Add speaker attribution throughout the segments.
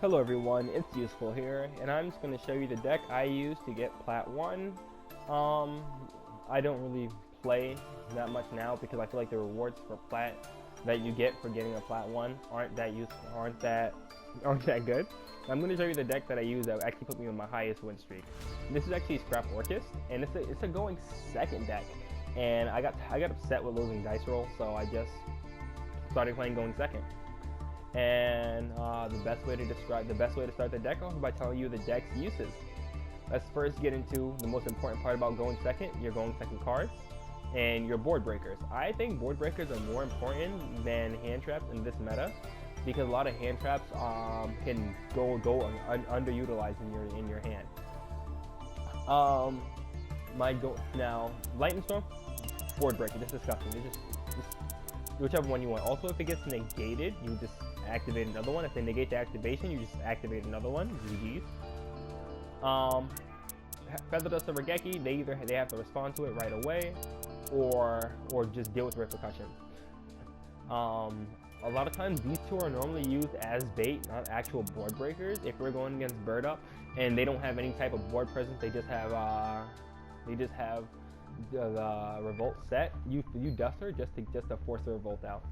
Speaker 1: Hello everyone, it's Useful here, and I'm just going to show you the deck I use to get Plat 1. I don't really play that much now because I feel like the rewards for Plat that you get for getting a Plat 1 aren't that good. I'm going to show you the deck that I use that actually put me on my highest win streak. This is actually Scrap Orcust, and it's a going second deck, and I got upset with losing dice roll, so I just started playing going second. And the best way to start the deck off is by telling you the deck's uses. Let's first get into the most important part about going second, your going second cards, and your board breakers. I think board breakers are more important than hand traps in this meta, because a lot of hand traps can go underutilized in your hand. Now, Lightning Storm, board breaker, just disgusting. Just whichever one you want. Also, if it gets negated, you just activate another one. If they negate the activation, you just activate another one. GG's. Feather Dust and Regeki, they have to respond to it right away, or just deal with repercussions. A lot of times these two are normally used as bait, not actual board breakers. If we're going against Bird Up and they don't have any type of board presence, they just have the revolt set. You dust her just to force the revolt out.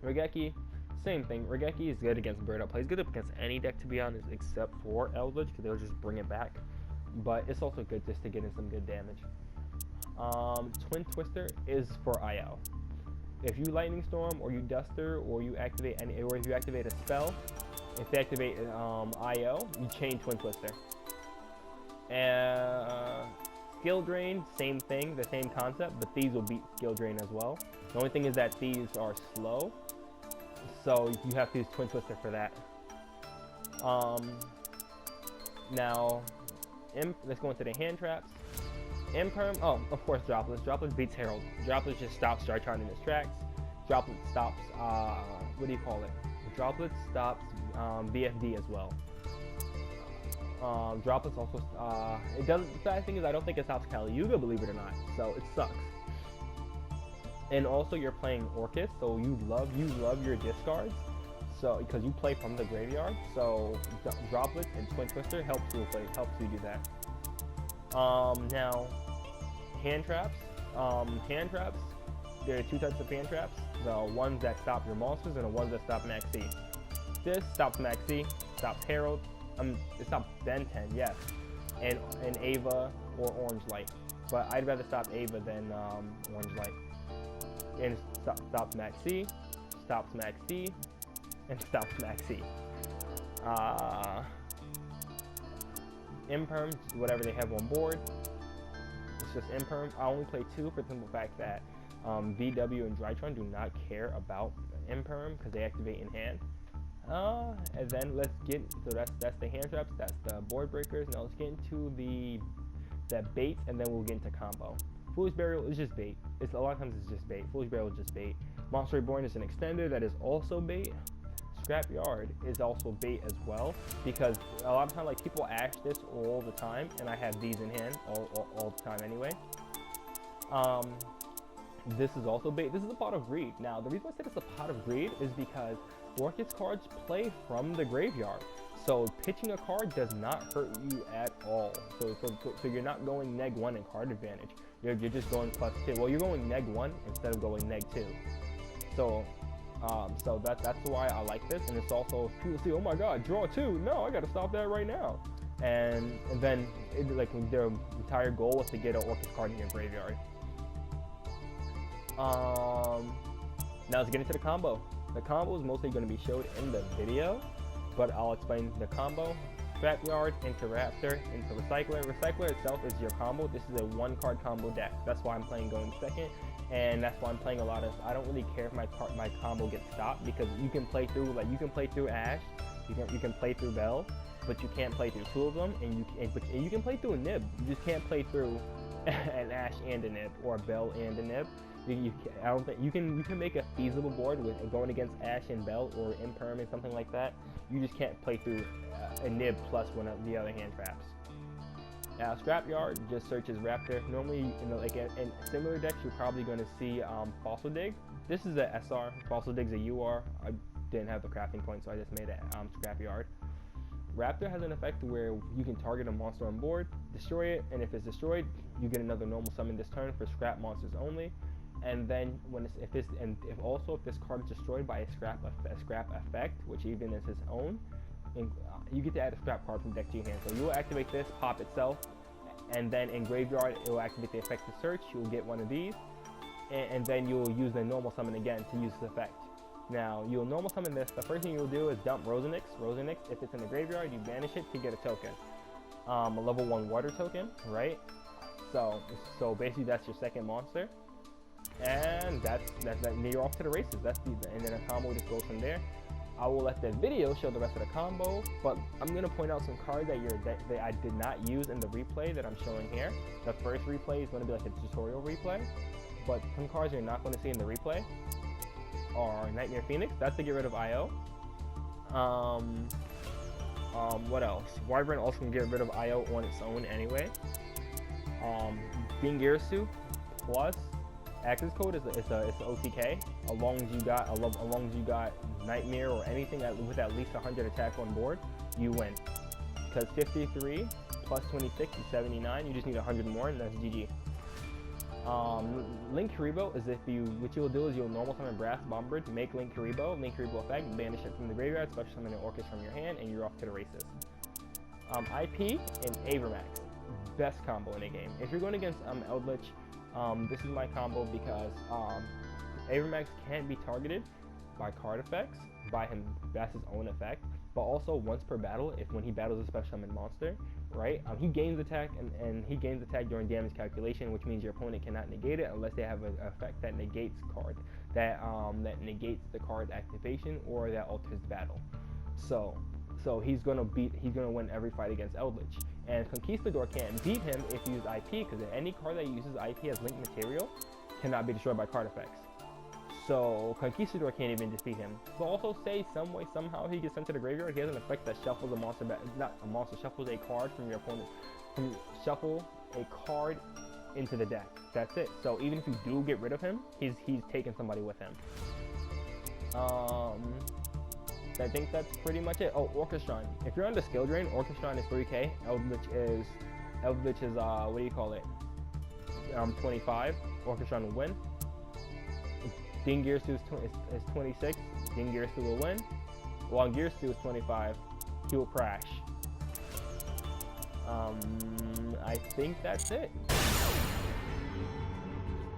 Speaker 1: Regeki, same thing. Regeki is good against Bird Up. Plays good against any deck, to be honest, except for Eldritch, because they'll just bring it back. But it's also good just to get in some good damage. Twin Twister is for IO. If you Lightning Storm or you Duster or you activate a spell, if they activate IO, you chain Twin Twister. Skill Drain, same thing, the same concept, but these will beat Skill Drain as well. The only thing is that these are slow, so you have to use Twin Twister for that. Now, let's go into the hand traps. Imperm, oh, of course, Droplets. Droplets beats Herald. Droplets just stops Drytron in his tracks. Droplet stops, what do you call it? Droplet stops VFD as well. Droplets also, it doesn't, the sad thing is I don't think it stops Kali Yuga, believe it or not, so it sucks. And also you're playing Orcust, so you love your discards, so because you play from the graveyard, so Droplets and Twin Twister helps you do that. Now, hand traps. There are two types of hand traps, the ones that stop your monsters and the ones that stop Max C. This stops Max C, stops Herald, it stops Ben 10, yes, and Ava or Orange Light, but I'd rather stop Ava than Orange Light. And stops Max C, stops Max C, and stops Max C. Imperm, whatever they have on board, it's just Imperm. I only play two for the simple fact that VW and Drytron do not care about Imperm because they activate in hand. And then let's get, so that's the hand traps, that's the board breakers. Now let's get into the baits, and then we'll get into combo. Foolish Burial is just bait. A lot of times it's just bait. Foolish Burial is just bait. Monster Reborn is an extender that is also bait. Scrapyard is also bait as well, because a lot of time, like, people ash this all the time, and I have these in hand all the time anyway. This is also bait. This is a Pot of Greed. Now, the reason I said it's a Pot of Greed is because Orcust cards play from the graveyard, so pitching a card does not hurt you at all. So you're not going -1 in card advantage. You're just going +2. Well, you're going -1 instead of going -2. So that's why I like this. And it's also, people see, oh my god, draw 2. No, I gotta stop that right now. And then their entire goal was to get an Orcust card in your graveyard. Now let's get into the combo. The combo is mostly going to be showed in the video, but I'll explain the combo. Scrapyard into Raptor into Recycler. Recycler itself is your combo. This is a 1-card combo deck. That's why I'm playing going second, and that's why I'm playing a lot of. I don't really care if my combo gets stopped, because you can play through Ash, you can play through Bell, but you can't play through two of them, and you can play through a Nib. You just can't play through an Ash and a Nib, or a Bell and a Nib. I don't think you can make a feasible board with going against Ash and Bell or Imperm and something like that. You just can't play through a Nib plus one of the other hand traps. Scrapyard just searches Raptor. Normally, like in similar decks, you're probably going to see Fossil Dig. This is a SR. Fossil Dig's a UR. didn't have the crafting point, so I just made a scrapyard. Raptor has an effect where you can target a monster on board, destroy it, and if it's destroyed, you get another normal summon this turn for scrap monsters only. And then if this card is destroyed by a scrap effect, which even is its own, you get to add a scrap card from deck to your hand. So you will activate this, pop itself, and then in graveyard it will activate the effect to search. You will get one of these, and then you will use the normal summon again to use this effect. Now, you'll normal summon this. The first thing you'll do is dump Rosenix. Rosenix, if it's in the graveyard, you banish it to get a token. A level 1 water token, right? So basically that's your second monster. And that's you're off to the races. And then a combo just goes from there. I will let the video show the rest of the combo, but I'm gonna point out some cards that I did not use in the replay that I'm showing here. The first replay is gonna be like a tutorial replay, but some cards you're not gonna see in the replay are Nightmare Phoenix. That's to get rid of IO. What else? Wyvern also can get rid of IO on its own anyway. Dingirsu plus access code is it's OTK. As long as you got Nightmare or anything with at least 100 attack on board, you win. Because 53 plus 26 is 79. You just need 100 more, and that's GG. Link Karibo is what you'll do is you'll normal summon Brass Bombard, make Link Karibo effect, banish it from the graveyard, special summon an Orcust from your hand, and you're off to the races. IP and Avermax, best combo in the game. If you're going against Eldritch, this is my combo because Avermax can't be targeted by card effects, that's his own effect, but also once per battle, when he battles a special summon monster, right? He gains attack and he gains attack during damage calculation, which means your opponent cannot negate it unless they have an effect that negates that negates the card activation or that alters the battle. So he's gonna win every fight against Eldritch. And Conquistador can't beat him if you use IP, because any card that uses IP as link material cannot be destroyed by card effects. So Conquistador can't even defeat him. But also say somehow he gets sent to the graveyard, he has an effect that shuffles shuffles a card from your opponent, shuffle a card into the deck. That's it. So even if you do get rid of him, he's taking somebody with him. I think that's pretty much it. Oh, Orchestron. If you're on the skill drain, Orchestron is 3k. Eldritch is what do you call it? 25. Orchestron will win. Dingirsu is 26. Dingirsu will win. While Girsu is 25, he will crash. I think that's it.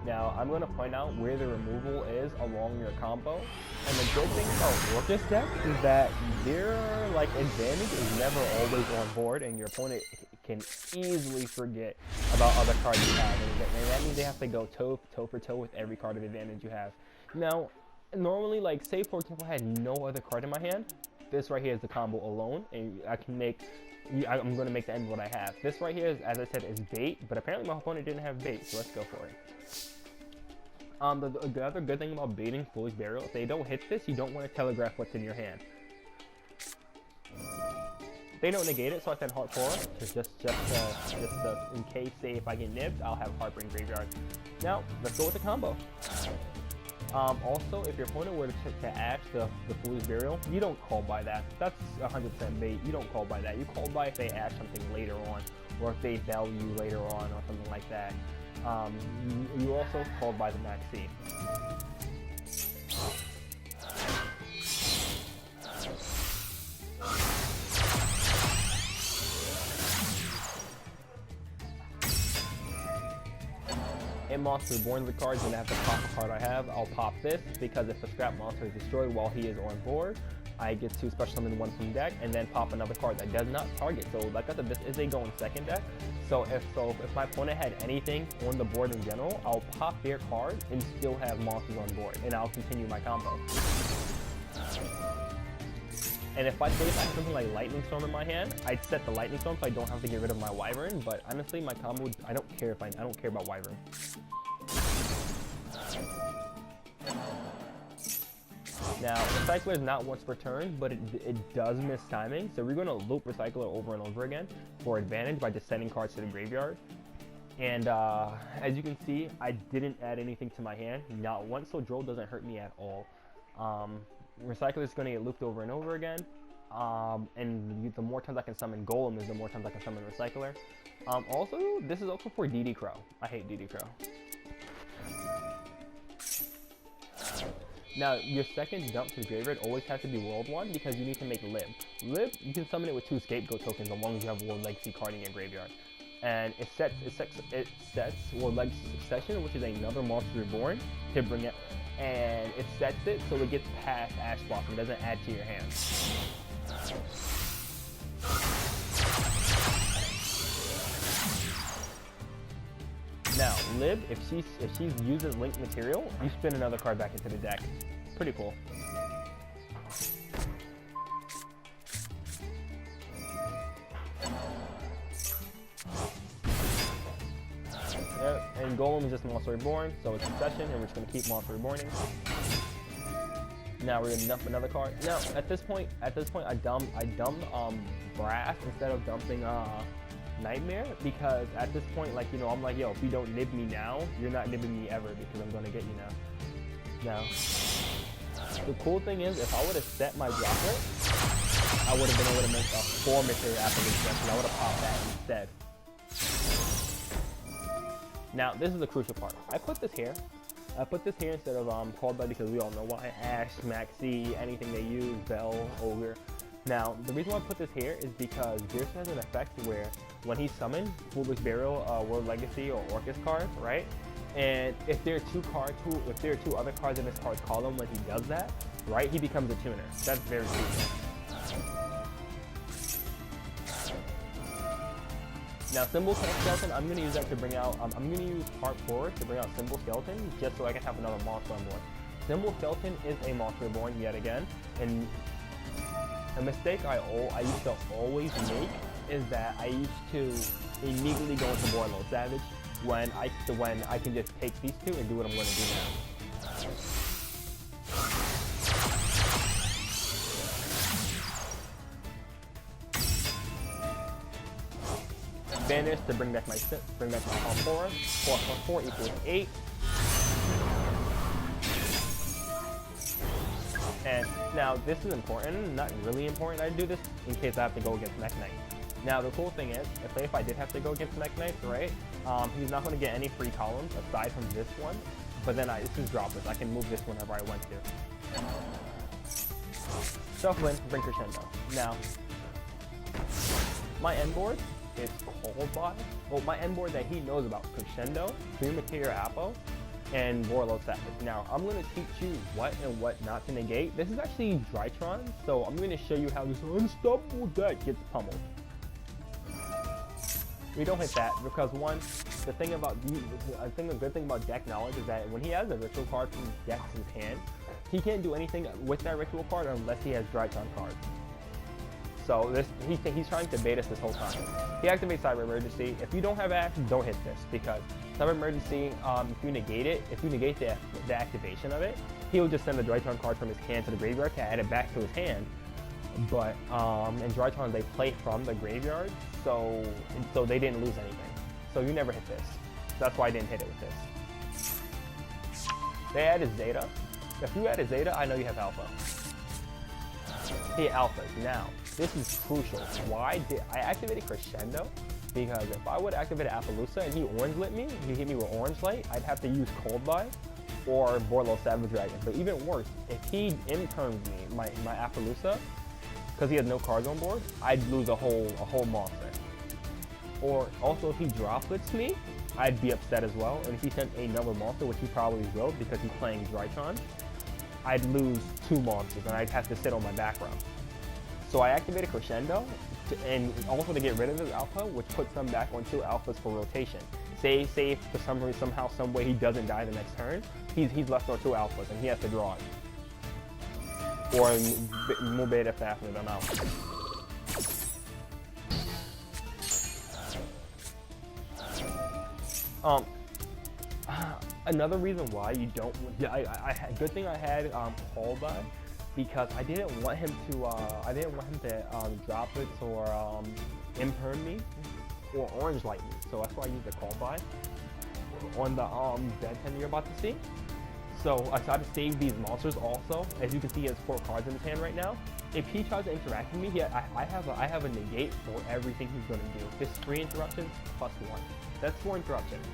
Speaker 1: Now, I'm going to point out where the removal is along your combo. And the good thing about Orcust deck is that their advantage is never always on board, and your opponent can easily forget about other cards you have. And that means they have to go toe for toe with every card of advantage you have. Now, normally, say for example, I had no other card in my hand. This right here is the combo alone, and I'm going to make the end what I have. This right here, as I said, is bait, but apparently my opponent didn't have bait, so let's go for it. The other good thing about baiting Foolish Burial, if they don't hit this, you don't want to telegraph what's in your hand. They don't negate it, so I said Heart Core, just in case, say if I get nibbed, I'll have Heartbreak Graveyard. Now, let's go with the combo. Also, if your opponent were to ash the Foolish Burial, you don't call by that. That's 100% bait. You don't call by that. You call by if they ash something later on, or if they value later on, or something like that. You also called by the Maxi. In Monster Reborn, the cards, and I have to pop a card I have, I'll pop this, because if the scrap monster is destroyed while he is on board, I get to special summon one from deck, and then pop another card that does not target. So like I said, this is a go in second deck. So if my opponent had anything on the board in general, I'll pop their card and still have monsters on board, and I'll continue my combo. And if I have something like Lightning Storm in my hand, I'd set the Lightning Storm so I don't have to get rid of my Wyvern. But honestly, my combo, I don't care about Wyvern. Now, Recycler is not once per turn, but it does miss timing, so we're going to loop Recycler over and over again for advantage by just sending cards to the graveyard. And as you can see, I didn't add anything to my hand, not once, so Droll doesn't hurt me at all. Recycler is going to get looped over and over again. And the more times I can summon Golem is the more times I can summon Recycler. Also, this is also for DD Crow. I hate DD Crow. Now, your second dump to the graveyard always has to be World 1 because you need to make Lib. Lib, you can summon it with 2 Scapegoat tokens as long as you have World Legacy card in your graveyard. And it sets World Legacy Succession, which is another Monster Reborn, to bring it. And it sets it so it gets past Ash Blossom. It doesn't add to your hand. Now, Lib, if she uses Link material, you spin another card back into the deck. Pretty cool. Yep, and Golem is just Monster Reborn, so it's Succession, and we're just going to keep Monster Reborning. Now we're going to dump another card. Now, at this point, I dumped Brass instead of dumping Nightmare, because at this point, like, you know, I'm like, yo, if you don't nib me now, you're not nibbing me ever, because I'm gonna get you now. Now, the cool thing is, if I would have set my droplet, I would have been able to make a 4 material Appaloosa, and I would have popped that instead. Now, this is the crucial part. I put this here instead of Cold Blood, because we all know why. Ash, Maxi, anything they use, Bell, Ogre. Now, the reason why I put this here is because this has an effect where when he's summoned, Foolish Burial, World Legacy, or Orcust cards, right? And if there are two other cards in his card's column when he does that, right, he becomes a tuner. That's very crucial. Now, Symbol Skeleton, I'm going to use that to bring out, I'm going to use Part 4 to bring out Symbol Skeleton, just so I can have another monster on board. Symbol Skeleton is a Monster Reborn yet again, and a mistake I used to always make is that I used to immediately go into Warlord Savage when I can just take these two and do what I'm going to do now. Banish to bring back my Top 4. 4 plus 4 equals 8. And now this is important, not really important I do this in case I have to go against Mech Knight. Now the cool thing is, if I did have to go against Mech Knight, right, he's not going to get any free columns aside from this one, but then this is dropless. I can move this whenever I want to. Shuffle, bring Crescendo. Now, my end board is called by, well, my end board that he knows about, Crescendo, 3 Material Apple, and Warlord Savage. Now, I'm going to teach you what and what not to negate. This is actually Drytron, so I'm going to show you how this unstoppable deck gets pummeled. We don't hit that because one, I think the good thing about deck knowledge is that when he has a ritual card from his deck to his hand, he can't do anything with that ritual card unless he has Drytron cards. So he's trying to bait us this whole time. He activates Cyber Emergency. If you don't have Axe, don't hit this, because Cyber Emergency, if you negate the activation of it, he'll just send the Drytron card from his hand to the graveyard to add it back to his hand. But and Drytron, they play from the graveyard, so they didn't lose anything. So you never hit this. That's why I didn't hit it with this. They added Zeta. If you added Zeta, I know you have Alpha. He alphas. Now, this is crucial. Why did I activated Crescendo? Because if I would activate Appaloosa and he orange lit me, he hit me with Orange Light, I'd have to use Cold Buy or Borlo Savage Dragon. But even worse, if he in-turns me, my Appaloosa, because he has no cards on board, I'd lose a whole monster. Or also if he droplets me, I'd be upset as well. And if he sent another monster, which he probably will because he's playing Drytron, I'd lose 2 monsters and I'd have to sit on my back row. So I activated Crescendo and also to get rid of his alpha, which puts them back on 2 alphas for rotation. Say if for some reason, somehow, some way he doesn't die the next turn, he's left on 2 alphas and he has to draw it. Or more beta faster than out. Another reason why you don't, good thing I had Call By, because I didn't want him to droplets or imperm me or orange light me. So that's why I used the Call By on the dead 10 you're about to see. So I try to save these monsters also. As you can see, he has 4 cards in his hand right now. If he tries to interact with me, I have a negate for everything he's going to do. His 3 interruptions plus 1. That's 4 interruptions.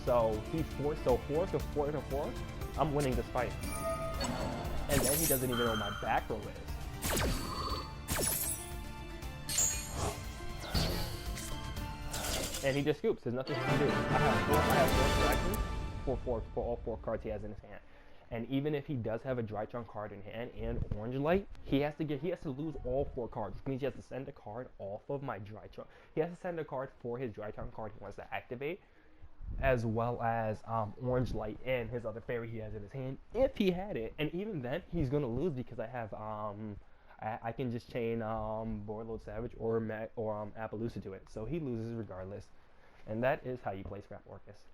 Speaker 1: So he's 4, so 4 to 4 to 4. I'm winning this fight. And then he doesn't even know what my back row is. And he just scoops. There's nothing he can do. I have 4 interactions for all 4 cards he has in his hand. And even if he does have a Drytron card in hand and Orange Light, he has to lose all 4 cards, which means he has to send a card off of my Drytron. He has to send a card for his Drytron card he wants to activate, as well as Orange Light and his other fairy he has in his hand, if he had it. And even then, he's gonna lose because I have I can just chain Borderlord Savage or Appaloosa to it, so he loses regardless. And that is how you play Scrap Orcust.